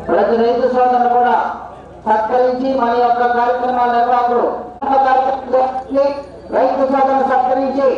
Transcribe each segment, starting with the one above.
ప్రతి రైతు సోదరులు కూడా సత్కరించి మన యొక్క కార్యక్రమాల నిర్వాహకులు రైతు సోదరులు సత్కరించి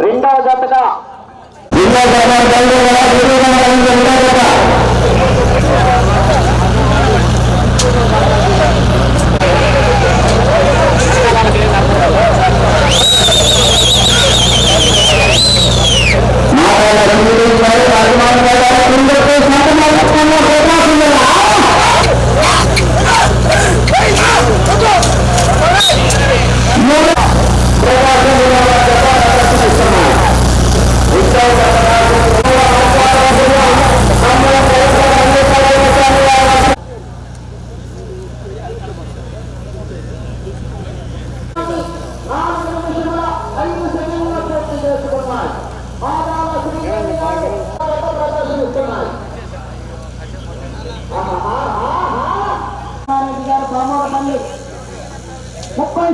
రెండవ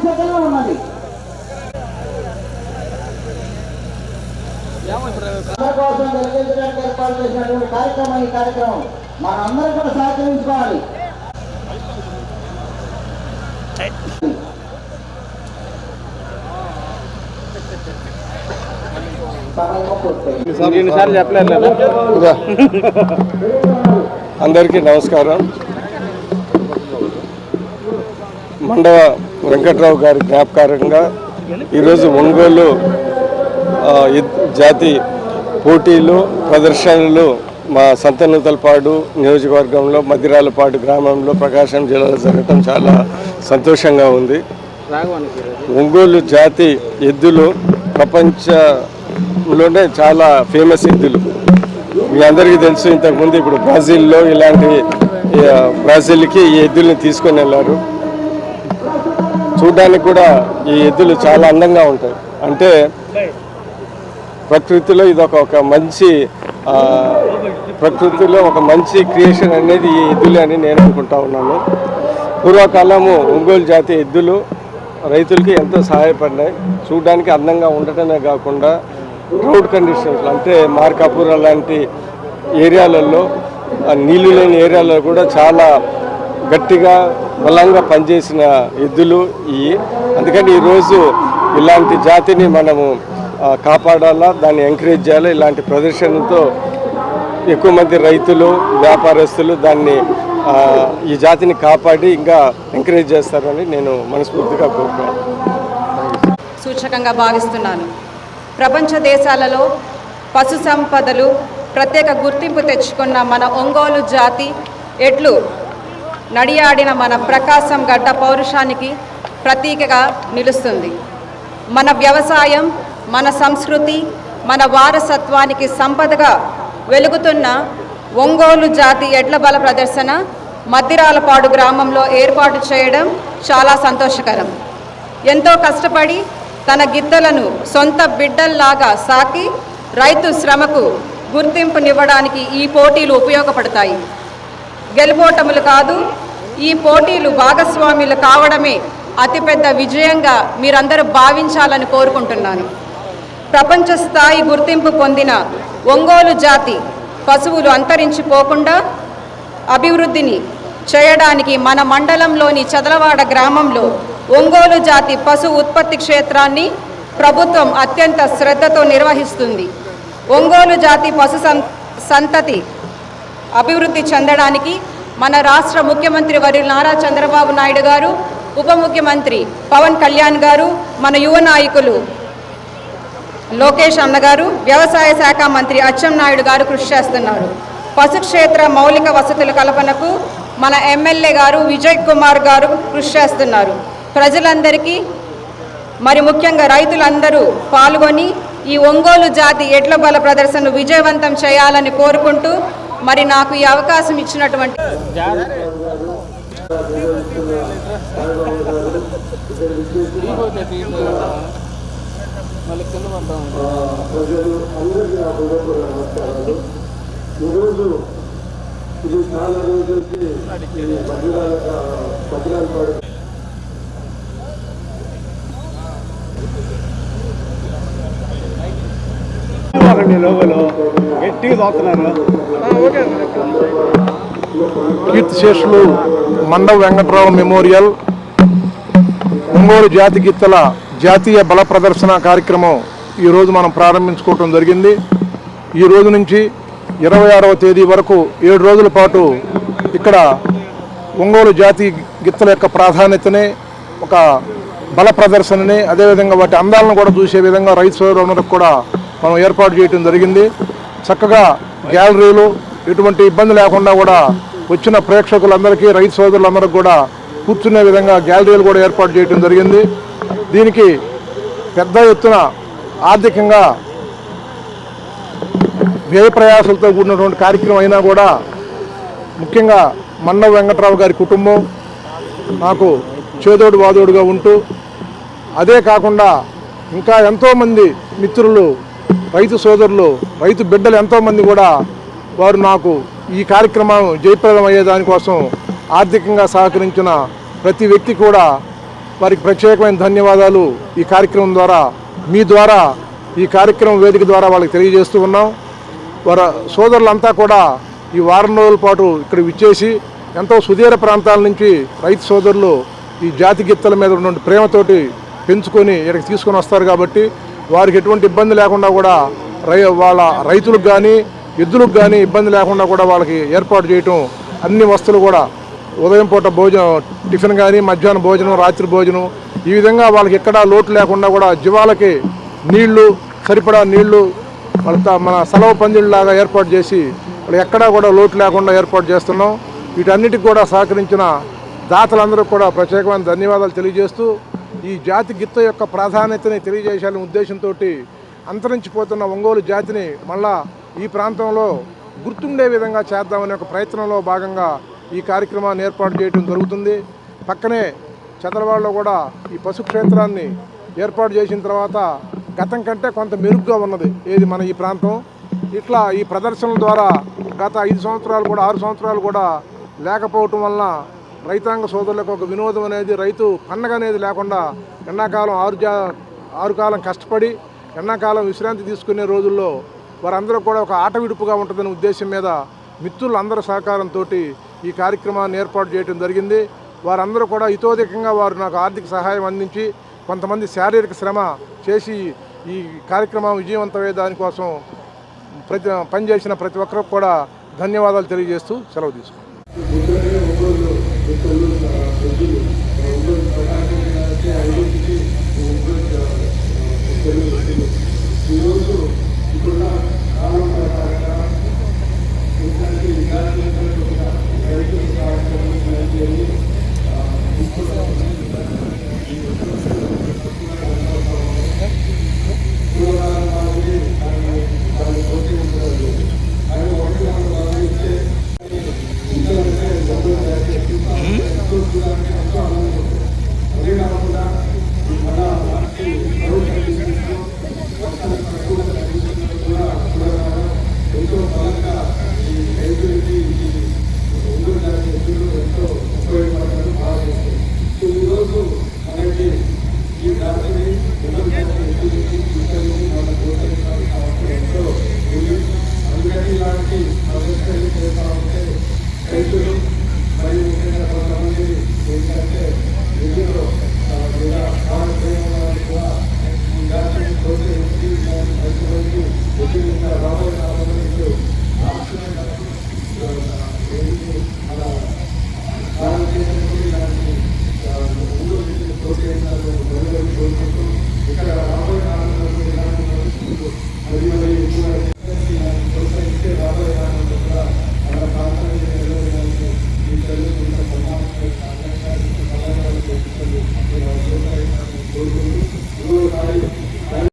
జతగా ఉన్నది కోసం వెలిగించడానికి ఏర్పాటు చేసినటువంటి కార్యక్రమం ఈ కార్యక్రమం మనందరం కూడా సహకరించుకోవాలి. అందరికీ నమస్కారం. మండవ వెంకట్రావు గారి జ్ఞాపకారంగా ఈరోజు ఒంగోలు జాతి పోటీలు ప్రదర్శనలు మా సంతనూతలపాడు నియోజకవర్గంలో మద్దిరాలపాడు గ్రామంలో ప్రకాశం జిల్లాలో జరగటం చాలా సంతోషంగా ఉంది. ఒంగోలు జాతి ఎద్దులు ప్రపంచంలోనే చాలా ఫేమస్ ఎద్దులు. మీ అందరికీ తెలుసు, ఇంతకుముందు ఇప్పుడు బ్రాజిల్లో బ్రాజిల్కి ఈ ఎద్దుల్ని తీసుకొని వెళ్ళారు. చూడడానికి కూడా ఈ ఎద్దులు చాలా అందంగా ఉంటాయి. అంటే ప్రకృతిలో ఇది ఒక మంచి క్రియేషన్ అనేది ఈ ఎద్దులే అని నేను అనుకుంటా ఉన్నాను. పూర్వకాలము ఒంగోలు జాతి ఎద్దులు రైతులకి ఎంతో సహాయపడినాయి. చూడడానికి అందంగా ఉండటమే కాకుండా రోడ్ కండిషన్స్ అంటే మార్కాపురం లాంటి ఏరియాలలో నీళ్లు లేని ఏరియాలలో కూడా చాలా గట్టిగా బలంగా పనిచేసిన ఎద్దులు ఇవి. అందుకని ఈరోజు ఇలాంటి జాతిని మనము కాపాడాలా, దాన్ని ఎంకరేజ్ చేయాలి. ఇలాంటి ప్రదర్శనతో ఎక్కువ మంది రైతులు, వ్యాపారస్తులు దాన్ని ఈ జాతిని కాపాడి ఇంకా ఎంకరేజ్ చేస్తారని నేను మనస్ఫూర్తిగా కోరుకున్నాను. సూచకంగా భావిస్తున్నాను. ప్రపంచ దేశాలలో పశు సంపదలు ప్రత్యేక గుర్తింపు తెచ్చుకున్న మన ఒంగోలు జాతి ఎడ్లు నడియాడిన మన ప్రకాశం గడ్డ పౌరుషానికి ప్రతీకగా నిలుస్తుంది. మన వ్యవసాయం, మన సంస్కృతి, మన వారసత్వానికి సంపదగా వెలుగుతున్న ఒంగోలు జాతి ఎడ్ల బల ప్రదర్శన మద్దిరాలపాడు గ్రామంలో ఏర్పాటు చేయడం చాలా సంతోషకరం. ఎంతో కష్టపడి తన గిత్తలను సొంత బిడ్డల్లాగా సాకి రైతు శ్రమకు గుర్తింపునివ్వడానికి ఈ పోటీలు ఉపయోగపడతాయి. గెలుపోటములు కాదు, ఈ పోటీలు భాగస్వాములు కావడమే అతిపెద్ద విజయంగా మీరందరూ భావించాలని కోరుకుంటున్నాను. ప్రపంచ స్థాయి గుర్తింపు పొందిన ఒంగోలు జాతి పశువులు అంతరించిపోకుండా అభివృద్ధిని చేయడానికి మన మండలంలోని చదలవాడ గ్రామంలో ఒంగోలు జాతి పశు ఉత్పత్తి క్షేత్రాన్ని ప్రభుత్వం అత్యంత శ్రద్ధతో నిర్వహిస్తుంది. ఒంగోలు జాతి పశు సంతతి అభివృద్ధి చెందడానికి మన రాష్ట్ర ముఖ్యమంత్రి వర్యులు నారా చంద్రబాబు నాయుడు గారు, ఉప ముఖ్యమంత్రి పవన్ కళ్యాణ్ గారు, మన యువ నాయకులు లోకేష్ అన్నగారు, వ్యవసాయ శాఖ మంత్రి అచ్చెన్నాయుడు గారు కృషి చేస్తున్నారు. పశుక్షేత్ర మౌలిక వసతుల కల్పనకు మన ఎమ్మెల్యే గారు విజయ్ కుమార్ గారు కృషి చేస్తున్నారు. ప్రజలందరికీ మరి ముఖ్యంగా రైతులందరూ పాల్గొని ఈ ఒంగోలు జాతి ఎడ్ల బల ప్రదర్శనను విజయవంతం చేయాలని కోరుకుంటూ మరి నాకు ఈ అవకాశం ఇచ్చినటువంటి ఈరోజు ఇది చాలా రోజులకి పద్నాలుగు కీర్తిశేషులు మండవ వెంకటరావు మెమోరియల్ ఒంగోలు జాతి గిత్తల జాతీయ బల ప్రదర్శన కార్యక్రమం ఈరోజు మనం ప్రారంభించుకోవటం జరిగింది. ఈ రోజు నుంచి 26వ తేదీ వరకు 7 రోజుల పాటు ఇక్కడ ఒంగోలు జాతి గిత్తల యొక్క ప్రాధాన్యతని, ఒక బల ప్రదర్శనని, అదేవిధంగా వాటి అందాలను కూడా చూసే విధంగా రైతు సోదరులందరికీ కూడా మనం ఏర్పాటు చేయడం జరిగింది. చక్కగా గ్యాలరీలు ఎటువంటి ఇబ్బంది లేకుండా కూడా వచ్చిన ప్రేక్షకులందరికీ, రైతు సోదరులందరికీ కూడా కూర్చునే విధంగా గ్యాలరీలు కూడా ఏర్పాటు చేయడం జరిగింది. దీనికి పెద్ద ఎత్తున ఆర్థికంగా వ్యయ ప్రయాసాలతో కూడినటువంటి కార్యక్రమం అయినా కూడా ముఖ్యంగా మండవ వెంకటరావు గారి కుటుంబం నాకు చేదోడు వాదోడుగా ఉంటూ, అదే కాకుండా ఇంకా ఎంతోమంది మిత్రులు, రైతు సోదరులు, రైతు బిడ్డలు ఎంతోమంది కూడా వారు నాకు ఈ కార్యక్రమం జయప్రదం అయ్యే దానికోసం ఆర్థికంగా సహకరించిన ప్రతి వ్యక్తి కూడా వారికి ప్రత్యేకమైన ధన్యవాదాలు ఈ కార్యక్రమం ద్వారా, మీ ద్వారా, ఈ కార్యక్రమం వేదిక ద్వారా వాళ్ళకి తెలియజేస్తూ ఉన్నాం. వారి సోదరులంతా కూడా ఈ వారం రోజుల పాటు ఇక్కడ విచ్చేసి ఎంతో సుదీర ప్రాంతాల నుంచి రైతు సోదరులు ఈ జాతి గిత్తల మీద ఉన్నటువంటి ప్రేమతోటి పెంచుకొని ఇక్కడికి తీసుకొని వస్తారు. కాబట్టి వారికి ఎటువంటి ఇబ్బంది లేకుండా కూడా వాళ్ళ రైతులకు కానీ ఎద్దులకు కానీ ఇబ్బంది లేకుండా కూడా వాళ్ళకి ఏర్పాటు చేయటం, అన్ని వస్తువులు కూడా ఉదయం పూట భోజనం, టిఫిన్ కానీ, మధ్యాహ్నం భోజనం, రాత్రి భోజనం, ఈ విధంగా వాళ్ళకి ఎక్కడా లోటు లేకుండా కూడా జీవాలకి నీళ్లు, సరిపడా నీళ్లు మన సెలవు పందిళ్ళలాగా ఏర్పాటు చేసి ఎక్కడా కూడా లోటు లేకుండా ఏర్పాటు చేస్తున్నాం. వీటన్నిటికి కూడా సహకరించిన దాతలందరూ కూడా ప్రత్యేకమైన ధన్యవాదాలు తెలియజేస్తూ, ఈ జాతి గిత్త యొక్క ప్రాధాన్యతని తెలియజేయాలనే ఉద్దేశంతో అంతరించిపోతున్న ఒంగోలు జాతిని మళ్ళా ఈ ప్రాంతంలో గుర్తుండే విధంగా చేద్దామనే ఒక ప్రయత్నంలో భాగంగా ఈ కార్యక్రమాన్ని ఏర్పాటు చేయడం జరుగుతుంది. పక్కనే చదలవాడలో కూడా ఈ పశు క్షేత్రాన్ని ఏర్పాటు చేసిన తర్వాత గతం కంటే కొంత మెరుగ్గా ఉన్నది ఏది మన ఈ ప్రాంతం. ఇట్లా ఈ ప్రదర్శనల ద్వారా గత 5 సంవత్సరాలు కూడా 6 సంవత్సరాలు కూడా లేకపోవటం వలన రైతాంగ సోదరులకు ఒక వినోదం అనేది, రైతు పండగ అనేది లేకుండా ఎండాకాలం ఆరుకాలం కష్టపడి ఎండాకాలం విశ్రాంతి తీసుకునే రోజుల్లో వారందరూ కూడా ఒక ఆట విడుపుగా ఉంటుందనే ఉద్దేశం మీద మిత్రులందరి సహకారంతో ఈ కార్యక్రమాన్ని ఏర్పాటు చేయడం జరిగింది. వారందరూ కూడా ఇతోధికంగా వారు నాకు ఆర్థిక సహాయం అందించి, కొంతమంది శారీరక శ్రమ చేసి ఈ కార్యక్రమం విజయవంతమయ్యే దానికోసం పనిచేసిన ప్రతి ఒక్కరికి కూడా ధన్యవాదాలు తెలియజేస్తూ సెలవు తీసుకున్నాను. ఈరోజు ఇప్పుడున్న కాలం ప్రకారంగా రైతులు